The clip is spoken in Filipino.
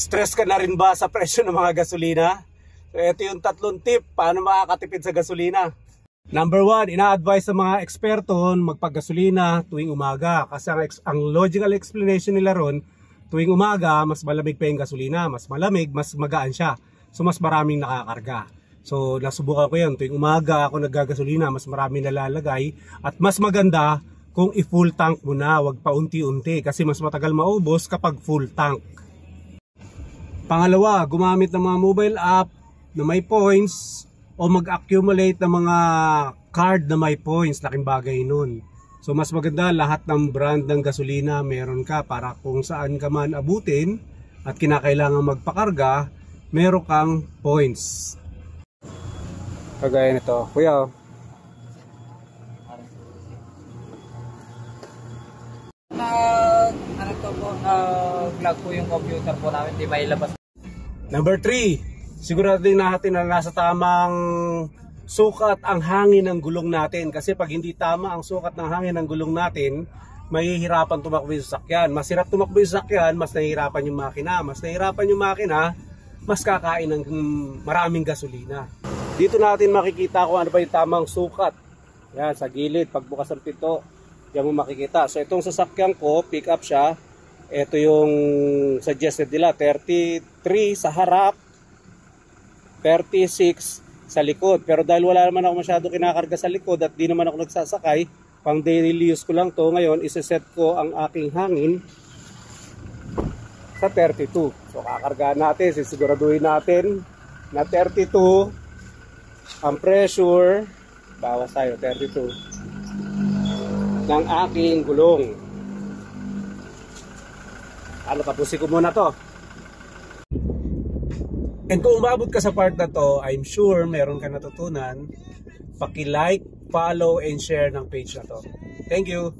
Stress ka na rin ba sa presyo ng mga gasolina? So ito yung tatlong tip paano makakatipid sa gasolina. Number 1, ina-advise sa mga eksperto magpagasolina tuwing umaga. Kasi ang logical explanation nila ron, tuwing umaga, mas malamig pa yung gasolina. Mas malamig, mas magaan siya. So mas maraming nakakarga. So nasubukan ko yan, tuwing umaga ako naggagasolina, mas maraming nalalagay. At mas maganda kung i-full tank mo na, wag pa unti-unti. Kasi mas matagal maubos kapag full tank. Pangalawa, gumamit ng mga mobile app na may points o mag-accumulate ng mga card na may points. Laking bagay nun. So mas maganda lahat ng brand ng gasolina meron ka para kung saan ka man abutin at kinakailangan magpakarga, meron kang points. Kagaya nito, kuya. Ano to po, nag-vlog po yung computer po namin, di mailabas. Number 3, siguraduhin natin na nasa tamang sukat ang hangin ng gulong natin. Kasi pag hindi tama ang sukat ng hangin ng gulong natin, mahihirapan tumakbo yung sasakyan. Mas hirap tumakbo yung sasakyan, mas nahihirapan yung makina. Mas nahihirapan yung makina, mas kakain ng maraming gasolina. Dito natin makikita kung ano ba yung tamang sukat. Yan, sa gilid, pagbukas ng pinto, yan mo makikita. So itong sasakyan ko, pick up siya. Ito yung suggested nila, 33 sa harap, 36 sa likod. Pero dahil wala naman ako masyado kinakarga sa likod at di naman ako nagsasakay, pang daily use ko lang to, ngayon isa-set ko ang aking hangin sa 32. So kakargaan natin, sisiguraduhin natin na 32 ang pressure, bawas tayo, 32 ng aking gulong. Ano, tapusin ko muna to. And kung umabot ka sa part na to, I'm sure meron ka natutunan. Paki-like, follow, and share ng page na to. Thank you!